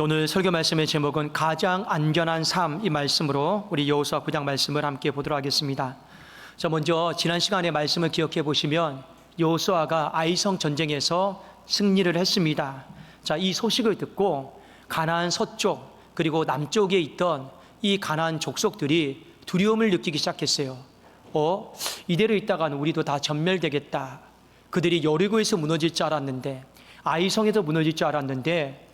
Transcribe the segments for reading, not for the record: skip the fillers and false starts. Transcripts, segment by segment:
오늘 설교 말씀의 제목은 가장 안전한 삶, 이 말씀으로 우리 여호수아 9장 말씀을 함께 보도록 하겠습니다. 자, 먼저 지난 시간의 말씀을 기억해 보시면 여호수아가 아이성 전쟁에서 승리를 했습니다. 자, 이 소식을 듣고 가나안 서쪽 그리고 남쪽에 있던 이 가나안 족속들이 두려움을 느끼기 시작했어요. 이대로 있다가는 우리도 다 전멸되겠다. 그들이 여리고에서 무너질 줄 알았는데, 아이성에서 무너질 줄 알았는데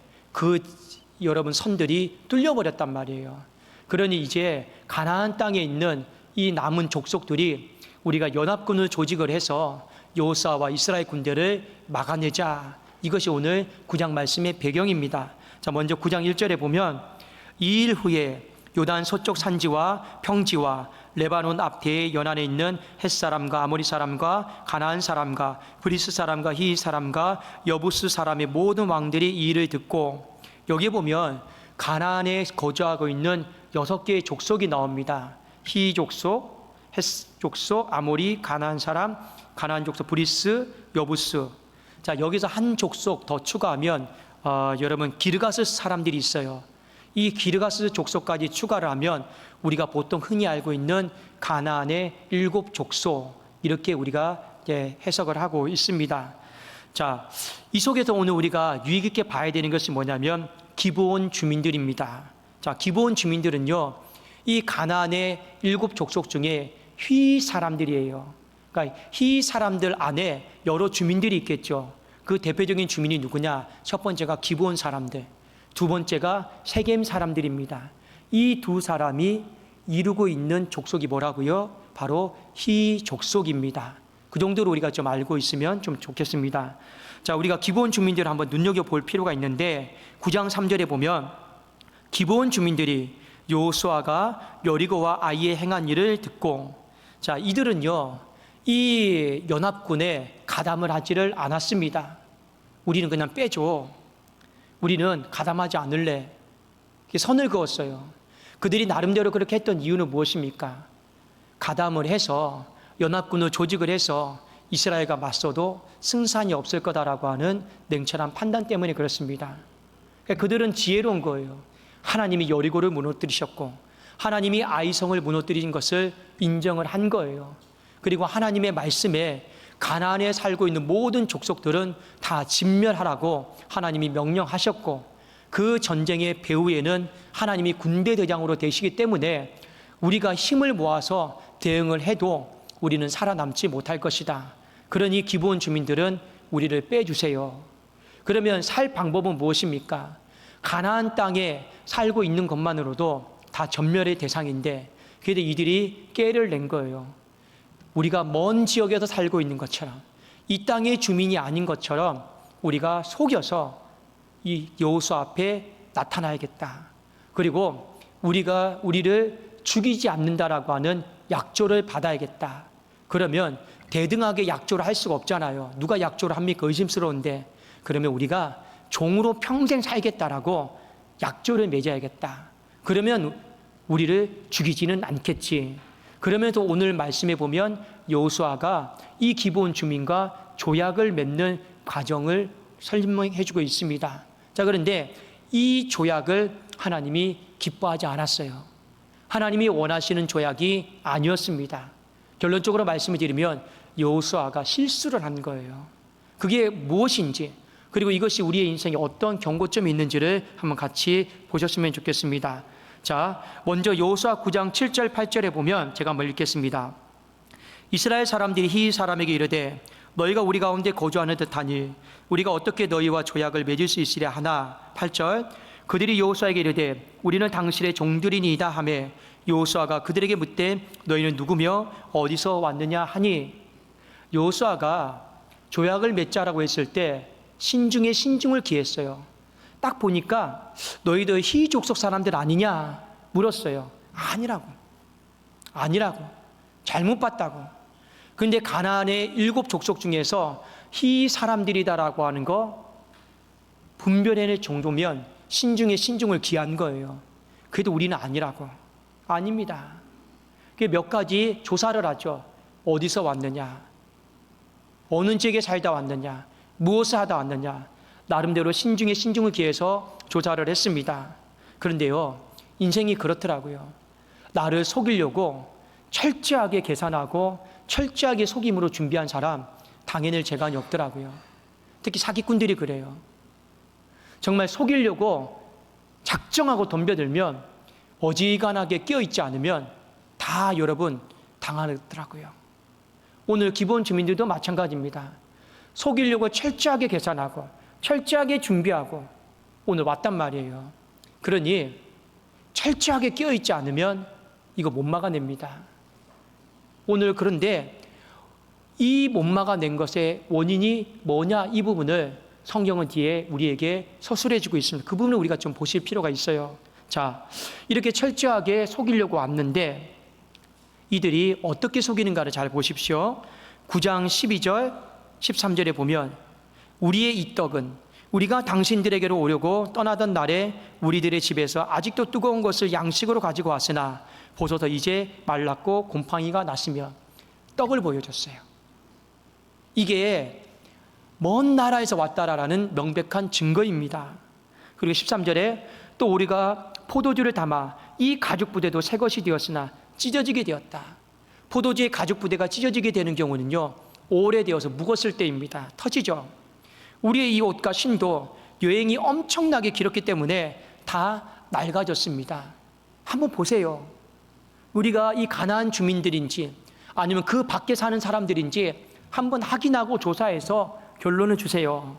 여러분 선들이 뚫려버렸단 말이에요. 그러니 이제 가나안 땅에 있는 이 남은 족속들이 우리가 연합군을 조직을 해서 여호수아와 이스라엘 군대를 막아내자. 이것이 오늘 9장 말씀의 배경입니다. 자, 먼저 9장 1절에 보면 2일 후에 요단 서쪽 산지와 평지와 레바논 앞에 연안에 있는 헷사람과 아모리 사람과 가나안 사람과 브리스 사람과 히위 사람과 여부스 사람의 모든 왕들이 이 일을 듣고, 여기 보면 가나안에 거주하고 있는 6개의 족속이 나옵니다. 히위 족속, 헷 족속, 아모리, 가나안 사람, 가나안 족속, 브리스, 여부스. 자, 여기서 한 족속 더 추가하면 여러분 기르가스 사람들이 있어요. 이 기르가스 족속까지 추가를 하면 우리가 보통 흔히 알고 있는 가나안의 7족속, 이렇게 우리가 해석을 하고 있습니다. 자, 이 속에서 오늘 우리가 유익 있게 봐야 되는 것이 뭐냐면 기브온 주민들입니다. 자, 기브온 주민들은요, 이 가나안의 7족속 중에 휘 사람들이에요. 그러니까 휘 사람들 안에 여러 주민들이 있겠죠. 그 대표적인 주민이 누구냐? 첫 번째가 기브온 사람들, 두 번째가 세겜 사람들입니다. 이 두 사람이 이루고 있는 족속이 뭐라고요? 바로 휘 족속입니다. 그 정도로 우리가 좀 알고 있으면 좀 좋겠습니다. 자, 우리가 기브온 주민들을 한번 눈여겨볼 필요가 있는데 9장 3절에 보면 기브온 주민들이 여호수아가 여리고와 아이에 행한 일을 듣고, 자, 이들은요 이 연합군에 가담을 하지를 않았습니다. 우리는 그냥 빼줘. 우리는 가담하지 않을래. 선을 그었어요. 그들이 나름대로 그렇게 했던 이유는 무엇입니까? 가담을 해서 연합군을 조직을 해서 이스라엘과 맞서도 승산이 없을 거다라고 하는 냉철한 판단 때문에 그렇습니다. 그들은 지혜로운 거예요. 하나님이 여리고를 무너뜨리셨고 하나님이 아이성을 무너뜨린 것을 인정을 한 거예요. 그리고 하나님의 말씀에 가나안에 살고 있는 모든 족속들은 다 진멸하라고 하나님이 명령하셨고, 그 전쟁의 배후에는 하나님이 군대 대장으로 되시기 때문에 우리가 힘을 모아서 대응을 해도 우리는 살아남지 못할 것이다. 그러니 기브온 주민들은 우리를 빼주세요. 그러면 살 방법은 무엇입니까? 가나안 땅에 살고 있는 것만으로도 다 전멸의 대상인데, 그래도 이들이 깨를 낸 거예요. 우리가 먼 지역에서 살고 있는 것처럼, 이 땅의 주민이 아닌 것처럼 우리가 속여서 이 여호수아 앞에 나타나야겠다. 그리고 우리가 우리를 죽이지 않는다라고 하는 약조를 받아야겠다. 그러면 대등하게 약조를 할 수가 없잖아요. 누가 약조를 합니까? 의심스러운데. 그러면 우리가 종으로 평생 살겠다라고 약조를 맺어야겠다. 그러면 우리를 죽이지는 않겠지. 그러면서 오늘 말씀에 보면 여호수아가 이 기브온 주민과 조약을 맺는 과정을 설명해 주고 있습니다. 자, 그런데 이 조약을 하나님이 기뻐하지 않았어요. 하나님이 원하시는 조약이 아니었습니다. 결론적으로 말씀을 드리면 여호수아가 실수를 한 거예요. 그게 무엇인지, 그리고 이것이 우리의 인생에 어떤 경고점이 있는지를 한번 같이 보셨으면 좋겠습니다. 자, 먼저 여호수아 9장 7절 8절에 보면 제가 한번 읽겠습니다. 이스라엘 사람들이 히위 사람에게 이르되 너희가 우리 가운데 거주하는 듯하니 우리가 어떻게 너희와 조약을 맺을 수 있으랴 하나. 8절, 그들이 여호수아에게 이르되 우리는 당신의 종들이니이다 하매 여호수아가 그들에게 묻되 너희는 누구며 어디서 왔느냐 하니, 여호수아가 조약을 맺자라고 했을 때 신중에 신중을 기했어요. 딱 보니까 너희들 히위 족속 사람들 아니냐 물었어요. 아니라고. 잘못 봤다고. 근데 가나안의 7족속 중에서 히위 사람들이다라고 하는 거 분별해낼 정도면 신중에 신중을 기한 거예요. 그래도 우리는 아니라고. 아닙니다. 몇 가지 조사를 하죠. 어디서 왔느냐, 어느 지역에 살다 왔느냐, 무엇을 하다 왔느냐, 나름대로 신중에 신중을 기해서 조사를 했습니다. 그런데요, 인생이 그렇더라고요. 나를 속이려고 철저하게 계산하고 철저하게 속임으로 준비한 사람 당해낼 재간이 없더라고요. 특히 사기꾼들이 그래요. 정말 속이려고 작정하고 덤벼들면 어지간하게 끼어있지 않으면 다 여러분 당하더라고요. 오늘 기본 주민들도 마찬가지입니다. 속이려고 철저하게 계산하고 철저하게 준비하고 오늘 왔단 말이에요. 그러니 철저하게 끼어있지 않으면 이거 못 막아냅니다. 오늘 그런데 이 못 막아낸 것의 원인이 뭐냐, 이 부분을 성경은 뒤에 우리에게 서술해 주고 있습니다. 그 부분을 우리가 좀 보실 필요가 있어요. 자, 이렇게 철저하게 속이려고 왔는데 이들이 어떻게 속이는가를 잘 보십시오. 9장 12절 13절에 보면 우리의 이 떡은 우리가 당신들에게로 오려고 떠나던 날에 우리들의 집에서 아직도 뜨거운 것을 양식으로 가지고 왔으나 보소서 이제 말랐고 곰팡이가 났으며 떡을 보여줬어요. 이게 먼 나라에서 왔다라는 명백한 증거입니다. 그리고 13절에 또 우리가 포도주를 담아 이 가죽 부대도 새 것이 되었으나 찢어지게 되었다. 포도주의 가죽 부대가 찢어지게 되는 경우는요, 오래되어서 묵었을 때입니다. 터지죠. 우리의 이 옷과 신도 여행이 엄청나게 길었기 때문에 다 낡아졌습니다. 한번 보세요. 우리가 이 가나안 주민들인지 아니면 그 밖에 사는 사람들인지 한번 확인하고 조사해서 결론을 주세요.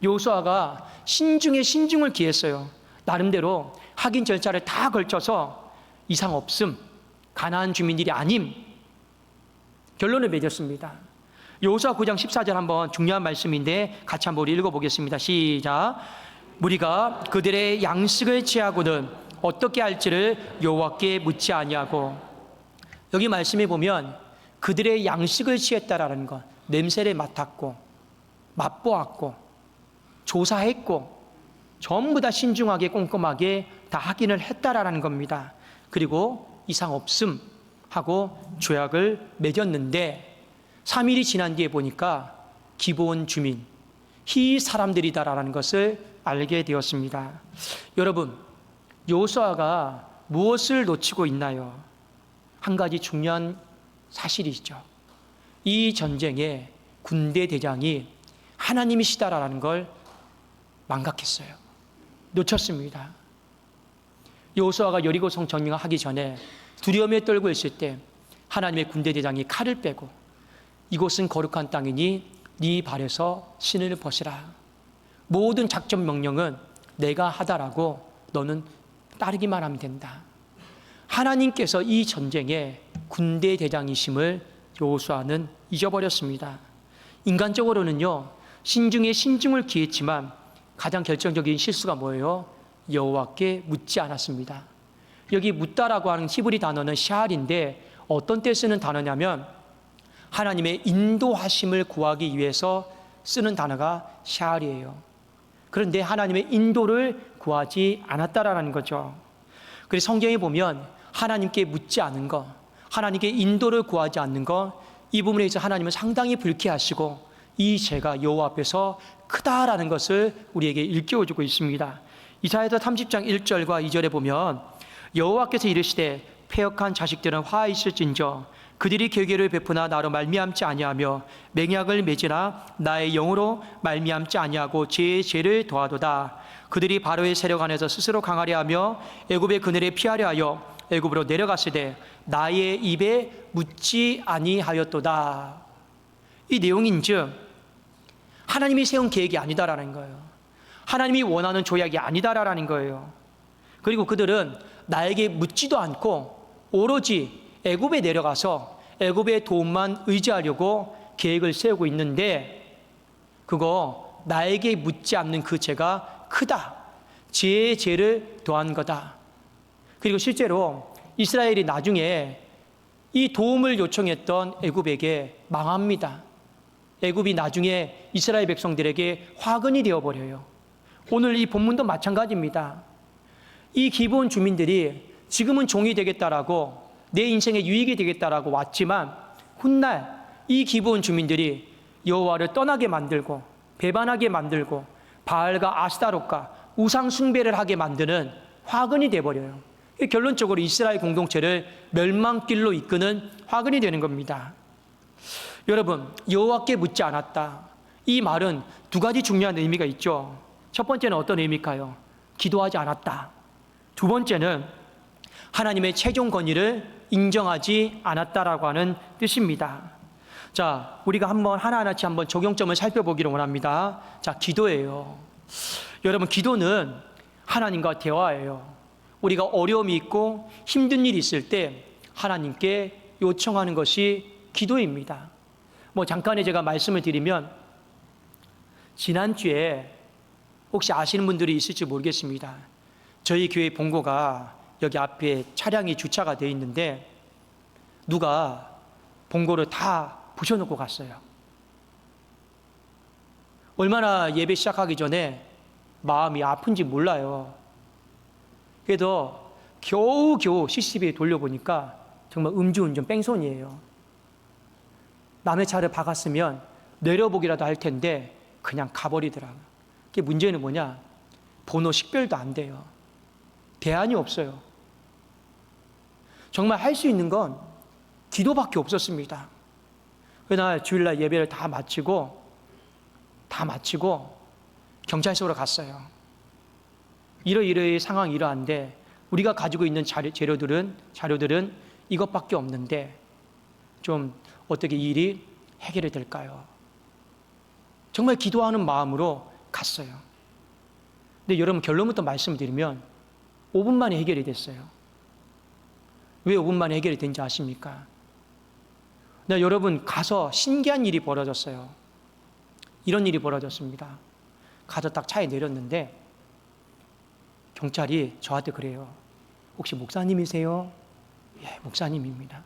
여호수아가 신중에 신중을 기했어요. 나름대로 확인 절차를 다 걸쳐서 이상 없음, 가나안 주민들이 아님, 결론을 맺었습니다. 여호수아 9장 14절 한번 중요한 말씀인데 같이 한번 읽어보겠습니다. 시작. 우리가 그들의 양식을 취하고는 어떻게 할지를 여호와께 묻지 아니하고. 여기 말씀에 보면 그들의 양식을 취했다라는 것, 냄새를 맡았고 맛보았고 조사했고 전부 다 신중하게 꼼꼼하게 다 확인을 했다라는 겁니다. 그리고 이상 없음 하고 조약을 맺었는데 3일이 지난 뒤에 보니까 기브온 주민, 이 사람들이다라는 것을 알게 되었습니다. 여러분, 여호수아가 무엇을 놓치고 있나요? 한 가지 중요한 사실이죠. 이 전쟁에 군대 대장이 하나님이시다라는 걸 망각했어요. 놓쳤습니다. 여호수아가 여리고성 점령하기 전에 두려움에 떨고 있을 때 하나님의 군대 대장이 칼을 빼고 이곳은 거룩한 땅이니 네 발에서 신을 벗으라. 모든 작전 명령은 내가 하다라고 너는 따르기만 하면 된다. 하나님께서 이 전쟁의 군대 대장이심을 여호수아는 잊어버렸습니다. 인간적으로는요, 신중에 신중을 기했지만 가장 결정적인 실수가 뭐예요? 여호와께 묻지 않았습니다. 여기 묻다라고 하는 히브리 단어는 샤알인데 어떤 때 쓰는 단어냐면 하나님의 인도하심을 구하기 위해서 쓰는 단어가 샤알이에요. 그런데 하나님의 인도를 구하지 않았다라는 거죠. 그래서 성경에 보면 하나님께 묻지 않은 것, 하나님께 인도를 구하지 않는 것, 이 부분에 있어서 하나님은 상당히 불쾌하시고 이 죄가 여호와 앞에서 크다라는 것을 우리에게 일깨워주고 있습니다. 이사야서 30장 1절과 2절에 보면 여호와께서 이르시되 패역한 자식들은 화 있을진저 그들이 계계를 베푸나 나로 말미암지 아니하며 맹약을 맺으나 나의 영으로 말미암지 아니하고 죄의 죄를 더하도다. 그들이 바로의 세력 안에서 스스로 강하려 하며 애굽의 그늘에 피하려 하여 애굽으로 내려갔으되 나의 입에 묻지 아니하였도다. 이 내용인즉 하나님이 세운 계획이 아니다라는 거예요. 하나님이 원하는 조약이 아니다라는 거예요. 그리고 그들은 나에게 묻지도 않고 오로지 애굽에 내려가서 애굽의 도움만 의지하려고 계획을 세우고 있는데 그거 나에게 묻지 않는 그 죄가 크다. 죄의 죄를 더한 거다. 그리고 실제로 이스라엘이 나중에 이 도움을 요청했던 애굽에게 망합니다. 애굽이 나중에 이스라엘 백성들에게 화근이 되어버려요. 오늘 이 본문도 마찬가지입니다. 이 기브온 주민들이 지금은 종이 되겠다라고 내 인생에 유익이 되겠다라고 왔지만 훗날 이 기브온 주민들이 여호와를 떠나게 만들고 배반하게 만들고 바알과 아스타롯과 우상 숭배를 하게 만드는 화근이 되어버려요. 결론적으로 이스라엘 공동체를 멸망길로 이끄는 화근이 되는 겁니다. 여러분, 여호와께 묻지 않았다. 이 말은 두 가지 중요한 의미가 있죠. 첫 번째는 어떤 의미일까요? 기도하지 않았다. 두 번째는 하나님의 최종 권위를 인정하지 않았다라고 하는 뜻입니다. 자, 우리가 하나하나씩 한번 적용점을 살펴보기를 원합니다. 자, 기도예요. 여러분, 기도는 하나님과 대화예요. 우리가 어려움이 있고 힘든 일이 있을 때 하나님께 요청하는 것이 기도입니다. 잠깐에 제가 말씀을 드리면, 지난주에 혹시 아시는 분들이 있을지 모르겠습니다. 저희 교회 본고가 여기 앞에 차량이 주차가 되어 있는데 누가 본고를 다 부셔놓고 갔어요. 얼마나 예배 시작하기 전에 마음이 아픈지 몰라요. 그래도 겨우 CCTV에 돌려보니까 정말 음주운전 뺑소니예요. 남의 차를 박았으면 내려보기라도 할 텐데 그냥 가버리더라고요. 그게 문제는 뭐냐? 번호 식별도 안 돼요. 대안이 없어요. 정말 할 수 있는 건 기도밖에 없었습니다. 그날 주일날 예배를 다 마치고 경찰서로 갔어요. 이러이러의 상황이 이러한데 우리가 가지고 있는 자료들은 이것밖에 없는데 좀 어떻게 이 일이 해결이 될까요? 정말 기도하는 마음으로 갔어요. 근데 여러분, 결론부터 말씀드리면 5분 만에 해결이 됐어요. 왜 5분 만에 해결이 된지 아십니까? 여러분, 가서 신기한 일이 벌어졌어요. 이런 일이 벌어졌습니다. 가서 딱 차에 내렸는데 경찰이 저한테 그래요. 혹시 목사님이세요? 예, 목사님입니다.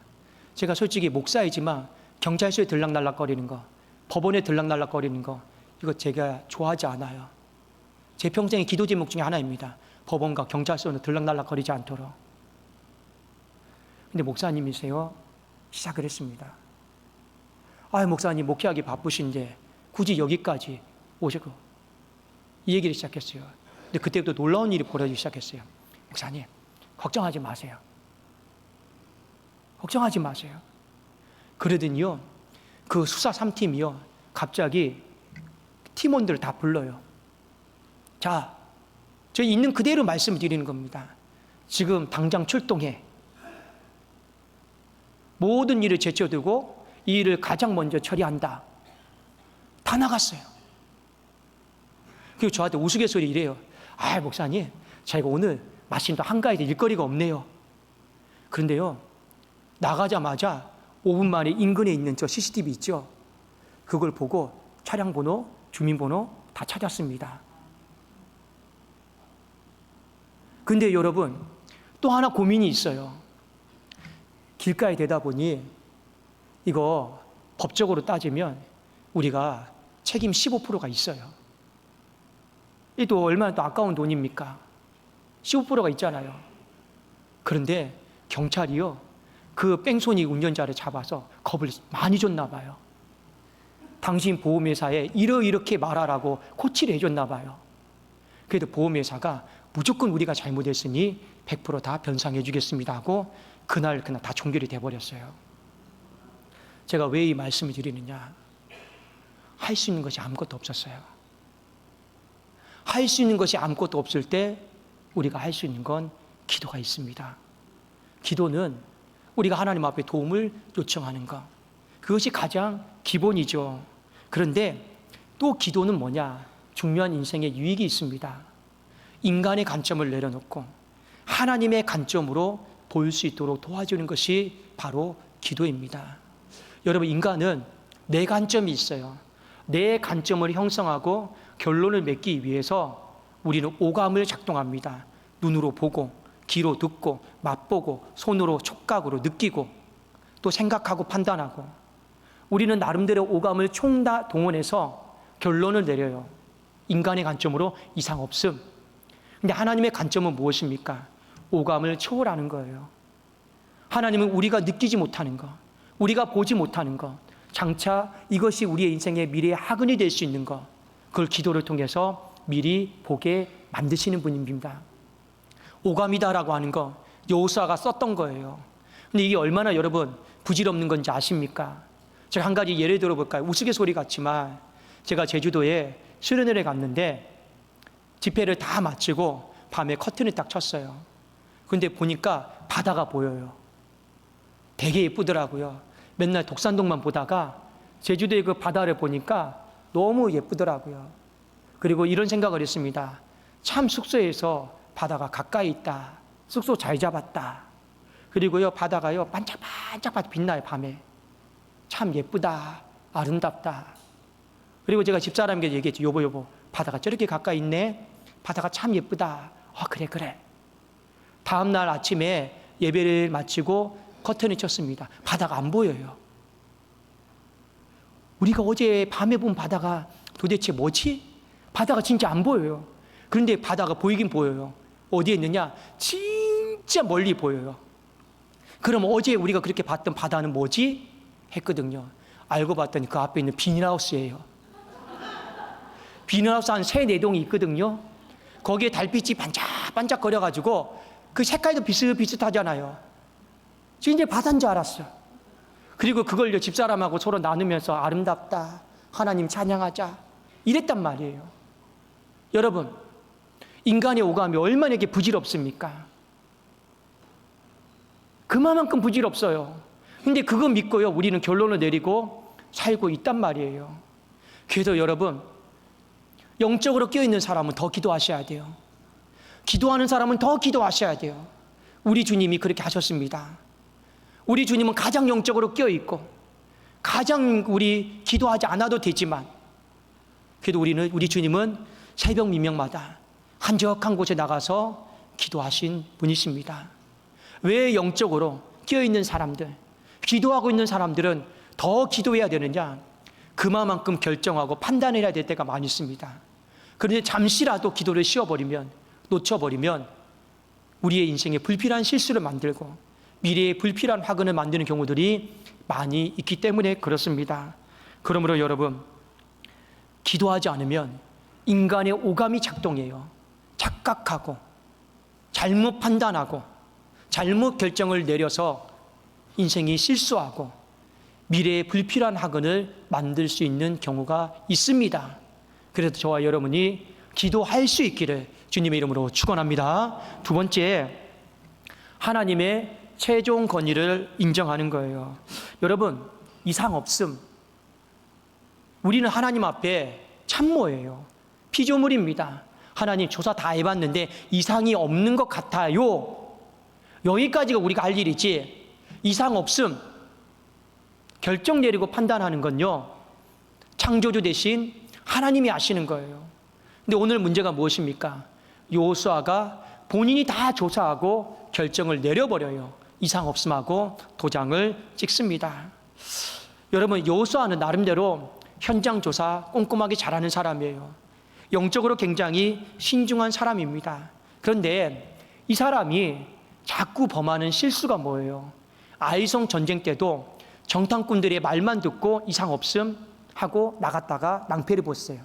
제가 솔직히 목사이지만 경찰서에 들락날락거리는 거, 법원에 들락날락거리는 거, 이거 제가 좋아하지 않아요. 제 평생의 기도 제목 중에 하나입니다. 법원과 경찰서는 들락날락거리지 않도록. 근데 목사님이세요? 시작을 했습니다. 목사님 목회하기 바쁘신데 굳이 여기까지 오시고, 이 얘기를 시작했어요. 근데 그때부터 놀라운 일이 벌어지기 시작했어요. 목사님, 걱정하지 마세요. 걱정하지 마세요. 그러더니요, 그 수사 3팀이요, 갑자기 팀원들을 다 불러요. 자, 저희 있는 그대로 말씀드리는 겁니다. 지금 당장 출동해. 모든 일을 제쳐두고 이 일을 가장 먼저 처리한다. 다 나갔어요. 그리고 저한테 우스갯소리 이래요. 목사님, 저희가 오늘 마침 또 한가해서 일거리가 없네요. 그런데요, 나가자마자 5분 만에 인근에 있는 저 CCTV 있죠? 그걸 보고 차량 번호, 주민번호 다 찾았습니다. 근데 여러분, 또 하나 고민이 있어요. 길가에 대다 보니 이거 법적으로 따지면 우리가 책임 15%가 있어요. 이도 얼마나 또 아까운 돈입니까? 15%가 있잖아요. 그런데 경찰이요, 그 뺑소니 운전자를 잡아서 겁을 많이 줬나 봐요. 당신 보험회사에 이렇게 말하라고 코치를 해줬나 봐요. 그래도 보험회사가 무조건 우리가 잘못했으니 100% 다 변상해 주겠습니다 하고 그날 다 종결이 돼버렸어요. 제가 왜 이 말씀을 드리느냐? 할 수 있는 것이 아무것도 없었어요. 할 수 있는 것이 아무것도 없을 때 우리가 할 수 있는 건 기도가 있습니다. 기도는 우리가 하나님 앞에 도움을 요청하는 것, 그것이 가장 기본이죠. 그런데 또 기도는 뭐냐? 중요한 인생의 유익이 있습니다. 인간의 관점을 내려놓고 하나님의 관점으로 볼 수 있도록 도와주는 것이 바로 기도입니다. 여러분, 인간은 내 관점이 있어요. 내 관점을 형성하고 결론을 맺기 위해서 우리는 오감을 작동합니다. 눈으로 보고, 귀로 듣고, 맛보고, 손으로 촉각으로 느끼고, 또 생각하고 판단하고, 우리는 나름대로 오감을 다 동원해서 결론을 내려요. 인간의 관점으로 이상 없음. 근데 하나님의 관점은 무엇입니까? 오감을 초월하는 거예요. 하나님은 우리가 느끼지 못하는 것, 우리가 보지 못하는 것, 장차 이것이 우리의 인생의 미래의 학은이 될 수 있는 것, 그걸 기도를 통해서 미리 보게 만드시는 분입니다. 오감이다라고 하는 거 여호수아가 썼던 거예요. 근데 이게 얼마나 여러분 부질없는 건지 아십니까? 제가 한 가지 예를 들어볼까요? 우스갯소리 같지만 제가 제주도에 수련회를 갔는데 집회를 다 마치고 밤에 커튼을 딱 쳤어요. 근데 보니까 바다가 보여요. 되게 예쁘더라고요. 맨날 독산동만 보다가 제주도의 그 바다를 보니까 너무 예쁘더라고요. 그리고 이런 생각을 했습니다. 참 숙소에서 바다가 가까이 있다. 숙소 잘 잡았다. 그리고요, 바다가요, 반짝반짝 빛나요, 밤에. 참 예쁘다. 아름답다. 그리고 제가 집사람에게 얘기했죠. 여보, 바다가 저렇게 가까이 있네. 바다가 참 예쁘다. 그래. 다음날 아침에 예배를 마치고 커튼을 쳤습니다. 바다가 안 보여요. 우리가 어제 밤에 본 바다가 도대체 뭐지? 바다가 진짜 안 보여요. 그런데 바다가 보이긴 보여요. 어디에 있느냐? 진짜 멀리 보여요. 그럼 어제 우리가 그렇게 봤던 바다는 뭐지? 했거든요. 알고 봤더니 그 앞에 있는 비닐하우스예요. 비닐하우스 한 3-4동이 있거든요. 거기에 달빛이 반짝반짝 거려가지고 그 색깔도 비슷비슷하잖아요. 진짜 바다인 줄 알았어요. 그리고 그걸 집사람하고 서로 나누면서 아름답다, 하나님 찬양하자 이랬단 말이에요. 여러분, 인간의 오감이 얼마나 이렇게 부질없습니까? 그만큼 부질없어요. 근데 그거 믿고요, 우리는 결론을 내리고 살고 있단 말이에요. 그래서 여러분, 영적으로 깨어있는 사람은 더 기도하셔야 돼요. 기도하는 사람은 더 기도하셔야 돼요. 우리 주님이 그렇게 하셨습니다. 우리 주님은 가장 영적으로 깨어있고 가장 우리 기도하지 않아도 되지만 그래도 우리 주님은 새벽 미명마다 한적한 곳에 나가서 기도하신 분이십니다. 왜 영적으로 깨어있는 사람들, 기도하고 있는 사람들은 더 기도해야 되느냐? 그만큼 결정하고 판단해야 될 때가 많이 있습니다. 그런데 잠시라도 기도를 놓쳐버리면 우리의 인생에 불필요한 실수를 만들고 미래에 불필요한 화근을 만드는 경우들이 많이 있기 때문에 그렇습니다. 그러므로 여러분, 기도하지 않으면 인간의 오감이 작동해요. 착각하고 잘못 판단하고 잘못 결정을 내려서 인생이 실수하고 미래에 불필요한 화근을 만들 수 있는 경우가 있습니다. 그래서 저와 여러분이 기도할 수 있기를 주님의 이름으로 축원합니다. 두 번째, 하나님의 최종 권위를 인정하는 거예요. 여러분, 이상 없음. 우리는 하나님 앞에 참모예요. 피조물입니다. 하나님 조사 다 해봤는데 이상이 없는 것 같아요. 여기까지가 우리가 할 일이지, 이상 없음 결정 내리고 판단하는 건요, 창조주 대신 하나님이 아시는 거예요. 근데 오늘 문제가 무엇입니까? 여호수아가 본인이 다 조사하고 결정을 내려버려요. 이상 없음하고 도장을 찍습니다. 여러분, 여호수아는 나름대로 현장 조사 꼼꼼하게 잘하는 사람이에요. 영적으로 굉장히 신중한 사람입니다. 그런데 이 사람이 자꾸 범하는 실수가 뭐예요? 아이성 전쟁 때도 정탐꾼들의 말만 듣고 이상 없음 하고 나갔다가 낭패를 봤어요.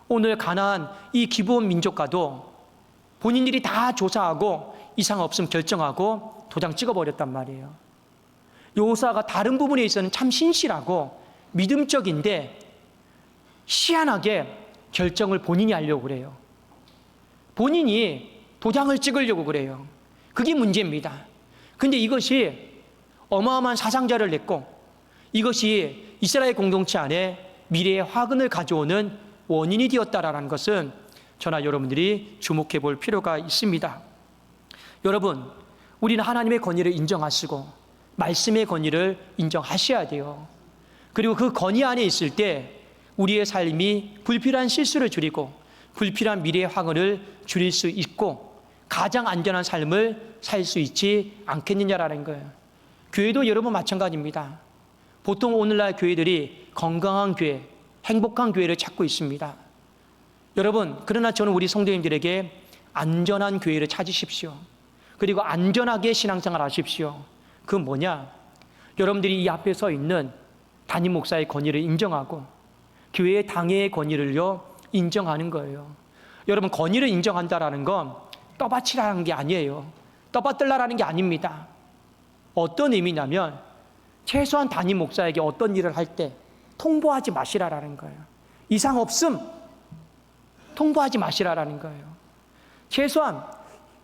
오늘 가나안 이 기브온 민족과도 본인들이 다 조사하고 이상 없음 결정하고 도장 찍어버렸단 말이에요. 여호수아가 다른 부분에 있어서는 참 신실하고 믿음적인데 희한하게 결정을 본인이 하려고 그래요. 본인이 도장을 찍으려고 그래요. 그게 문제입니다. 근데 이것이 어마어마한 사상자를 냈고 이것이 이스라엘 공동체 안에 미래의 화근을 가져오는 원인이 되었다라는 것은 저나 여러분들이 주목해 볼 필요가 있습니다. 여러분, 우리는 하나님의 권위를 인정하시고 말씀의 권위를 인정하셔야 돼요. 그리고 그 권위 안에 있을 때 우리의 삶이 불필요한 실수를 줄이고 불필요한 미래의 화근을 줄일 수 있고 가장 안전한 삶을 살 수 있지 않겠느냐라는 거예요. 교회도 여러분 마찬가지입니다. 보통 오늘날 교회들이 건강한 교회, 행복한 교회를 찾고 있습니다. 여러분, 그러나 저는 우리 성도님들에게 안전한 교회를 찾으십시오. 그리고 안전하게 신앙생활 하십시오. 그건 뭐냐? 여러분들이 이 앞에 서 있는 담임 목사의 권위를 인정하고 교회의 당회의 권위를요 인정하는 거예요. 여러분, 권위를 인정한다라는 건 떠받치라는 게 아니에요. 떠받들라라는 게 아닙니다. 어떤 의미냐면 최소한 담임 목사에게 어떤 일을 할 때 통보하지 마시라라는 거예요. 이상 없음 통보하지 마시라라는 거예요. 최소한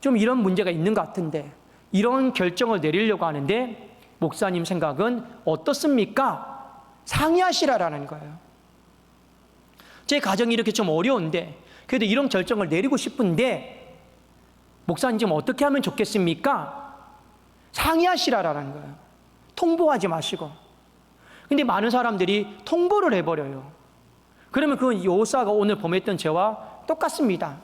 좀 이런 문제가 있는 것 같은데 이런 결정을 내리려고 하는데 목사님 생각은 어떻습니까? 상의하시라라는 거예요. 제 가정이 이렇게 좀 어려운데 그래도 이런 결정을 내리고 싶은데 목사님 좀 어떻게 하면 좋겠습니까? 상의하시라라는 거예요. 통보하지 마시고. 근데 많은 사람들이 통보를 해버려요. 그러면 그건 여호수아가 오늘 범했던 죄와 똑같습니다.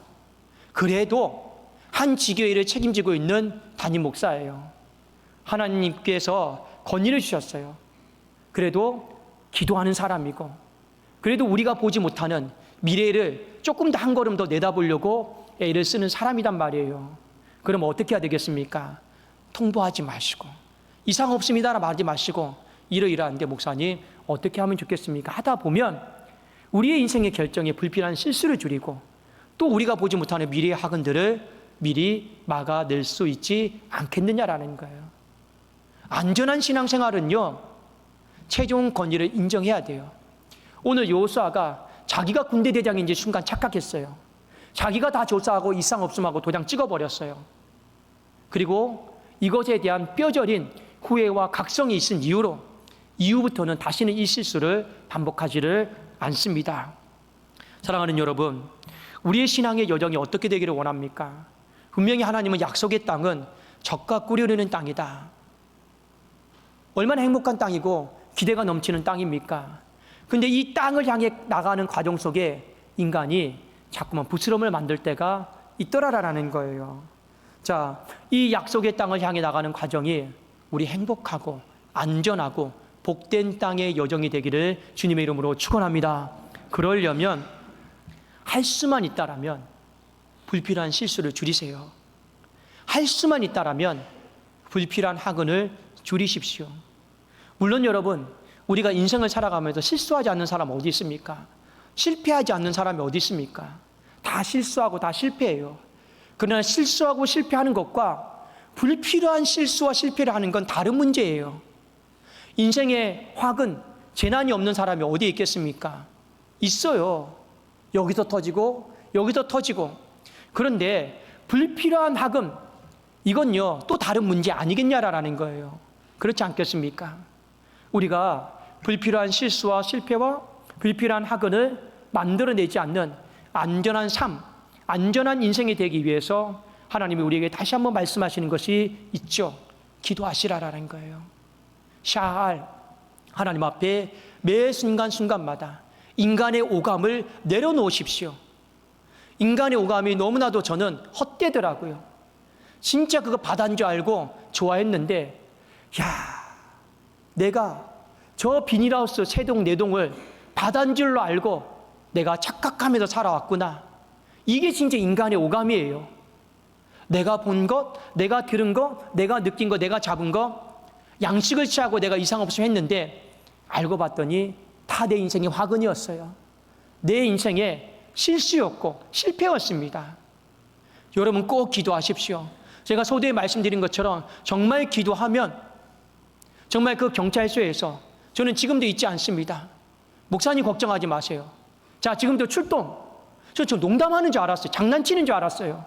그래도 한 지교회를 책임지고 있는 담임 목사예요. 하나님께서 권위를 주셨어요. 그래도 기도하는 사람이고 그래도 우리가 보지 못하는 미래를 조금 더 한 걸음 더 내다보려고 애를 쓰는 사람이란 말이에요. 그럼 어떻게 해야 되겠습니까? 통보하지 마시고 이상 없습니다라 말하지 마시고 이러이러한데 목사님 어떻게 하면 좋겠습니까? 하다 보면 우리의 인생의 결정에 불필요한 실수를 줄이고 또 우리가 보지 못하는 미래의 학원들을 미리 막아낼 수 있지 않겠느냐라는 거예요. 안전한 신앙생활은요, 최종 권위를 인정해야 돼요. 오늘 여호수아가 자기가 군대 대장인지 순간 착각했어요. 자기가 다 조사하고 이상 없음하고 도장 찍어버렸어요. 그리고 이것에 대한 뼈저린 후회와 각성이 있은 이후부터는 다시는 이 실수를 반복하지를 않습니다. 사랑하는 여러분, 우리의 신앙의 여정이 어떻게 되기를 원합니까? 분명히 하나님은 약속의 땅은 젖과 꿀이 흐르는 땅이다. 얼마나 행복한 땅이고 기대가 넘치는 땅입니까? 근데 이 땅을 향해 나가는 과정 속에 인간이 자꾸만 부스럼을 만들 때가 있더라라는 거예요. 자, 이 약속의 땅을 향해 나가는 과정이 우리 행복하고 안전하고 복된 땅의 여정이 되기를 주님의 이름으로 축원합니다. 그러려면 할 수만 있다라면 불필요한 실수를 줄이세요. 할 수만 있다라면 불필요한 학원을 줄이십시오. 물론 여러분, 우리가 인생을 살아가면서 실수하지 않는 사람 어디 있습니까? 실패하지 않는 사람이 어디 있습니까? 다 실수하고 다 실패해요. 그러나 실수하고 실패하는 것과 불필요한 실수와 실패를 하는 건 다른 문제예요. 인생의 화근, 재난이 없는 사람이 어디에 있겠습니까? 있어요. 여기서 터지고 여기서 터지고. 그런데 불필요한 학음, 이건요 또 다른 문제 아니겠냐라는 거예요. 그렇지 않겠습니까? 우리가 불필요한 실수와 실패와 불필요한 학은을 만들어내지 않는 안전한 삶, 안전한 인생이 되기 위해서 하나님이 우리에게 다시 한번 말씀하시는 것이 있죠. 기도하시라라는 거예요. 샤알, 하나님 앞에 매 순간순간마다 인간의 오감을 내려놓으십시오. 인간의 오감이 너무나도 저는 헛되더라고요. 진짜 그거 바다인 줄 알고 좋아했는데, 내가 저 비닐하우스 세 동, 네 동을 바다인 줄로 알고 내가 착각하면서 살아왔구나. 이게 진짜 인간의 오감이에요. 내가 본 것, 내가 들은 것, 내가 느낀 것, 내가 잡은 것, 양식을 취하고 내가 이상 없이 했는데 알고 봤더니 다 내 인생의 화근이었어요. 내 인생의 실수였고 실패였습니다. 여러분 꼭 기도하십시오. 제가 소두에 말씀드린 것처럼 정말 기도하면 정말 그 경찰서에서 저는 지금도 있지 않습니다. 목사님 걱정하지 마세요. 자, 지금도 출동. 저 농담하는 줄 알았어요. 장난치는 줄 알았어요.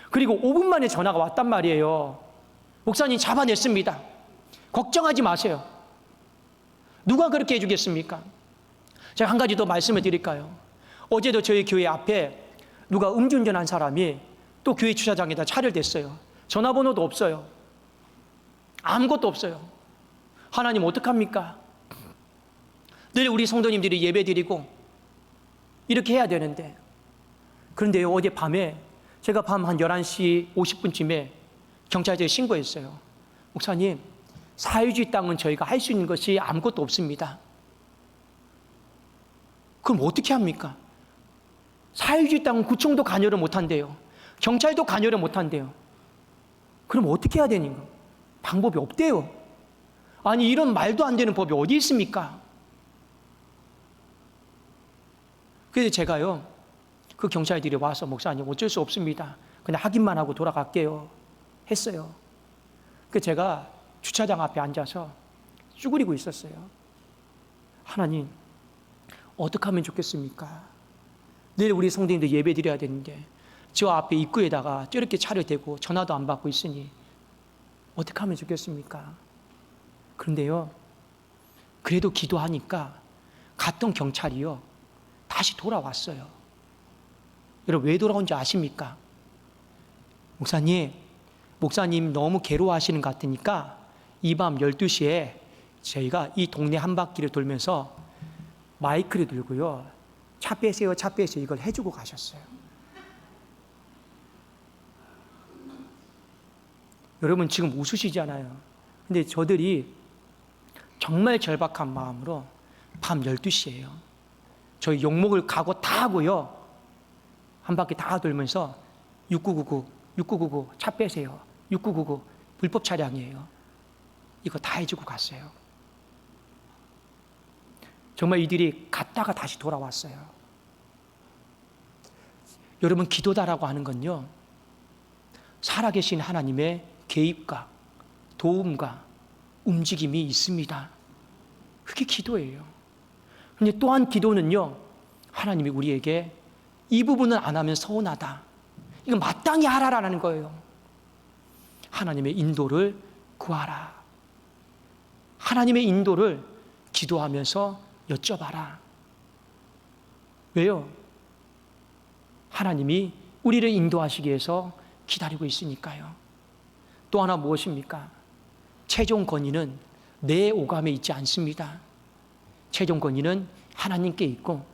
그리고 5분 만에 전화가 왔단 말이에요. 목사님 잡아냈습니다. 걱정하지 마세요. 누가 그렇게 해주겠습니까? 제가 한 가지 더 말씀을 드릴까요? 어제도 저희 교회 앞에 누가 음주운전한 사람이 또 교회 주차장에다 차를 댔어요. 전화번호도 없어요. 아무것도 없어요. 하나님 어떡합니까? 늘 우리 성도님들이 예배드리고 이렇게 해야 되는데, 그런데 어제 밤에 제가 밤 한 11시 50분쯤에 경찰서에 신고했어요. 목사님, 사회주의 땅은 저희가 할 수 있는 것이 아무것도 없습니다. 그럼 어떻게 합니까? 사회주의 땅은 구청도 관여를 못한대요. 경찰도 관여를 못한대요. 그럼 어떻게 해야 되는 거? 방법이 없대요. 아니, 이런 말도 안 되는 법이 어디 있습니까? 그래서 제가요, 그 경찰들이 와서 목사님 어쩔 수 없습니다. 그냥 확인만 하고 돌아갈게요. 했어요. 그 제가 주차장 앞에 앉아서 쭈그리고 있었어요. 하나님, 어떻게 하면 좋겠습니까? 내일 우리 성도님들 예배 드려야 되는데 저 앞에 입구에다가 저렇게 차를 대고 전화도 안 받고 있으니 어떻게 하면 좋겠습니까? 그런데요, 그래도 기도하니까 갔던 경찰이요, 다시 돌아왔어요. 여러분, 왜 돌아온지 아십니까? 목사님 너무 괴로워하시는 것 같으니까 이 밤 12시에 저희가 이 동네 한 바퀴를 돌면서 마이크를 들고요, 차 빼세요, 차 빼세요, 이걸 해주고 가셨어요. 여러분 지금 웃으시잖아요. 근데 저들이 정말 절박한 마음으로 밤 12시예요. 저희 욕먹을 각오 다 하고요, 한 바퀴 다 돌면서 6999 차 빼세요, 6999 불법 차량이에요, 이거 다 해주고 갔어요. 정말 이들이 갔다가 다시 돌아왔어요. 여러분, 기도다라고 하는 건요, 살아계신 하나님의 개입과 도움과 움직임이 있습니다. 그게 기도예요. 근데 또한 기도는요, 하나님이 우리에게 이 부분은 안 하면 서운하다, 이거 마땅히 하라라는 거예요. 하나님의 인도를 구하라. 하나님의 인도를 기도하면서 여쭤봐라. 왜요? 하나님이 우리를 인도하시기 위해서 기다리고 있으니까요. 또 하나 무엇입니까? 최종 권위는 내 오감에 있지 않습니다. 최종 권위는 하나님께 있고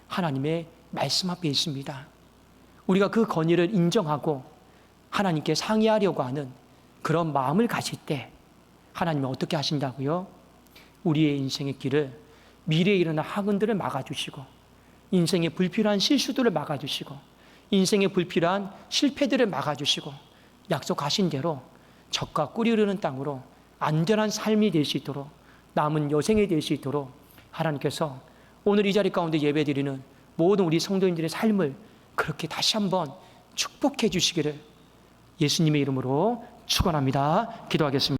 하나님의 말씀 앞에 있습니다. 우리가 그 권위를 인정하고 하나님께 상의하려고 하는 그런 마음을 가질 때 하나님은 어떻게 하신다고요? 우리의 인생의 길을, 미래에 일어날 학은들을 막아주시고, 인생의 불필요한 실수들을 막아주시고, 인생의 불필요한 실패들을 막아주시고, 약속하신 대로 적과 꿀이 흐르는 땅으로 안전한 삶이 될 수 있도록, 남은 여생이 될 수 있도록 하나님께서 오늘 이 자리 가운데 예배드리는 모든 우리 성도님들의 삶을 그렇게 다시 한번 축복해 주시기를 예수님의 이름으로 축원합니다. 기도하겠습니다.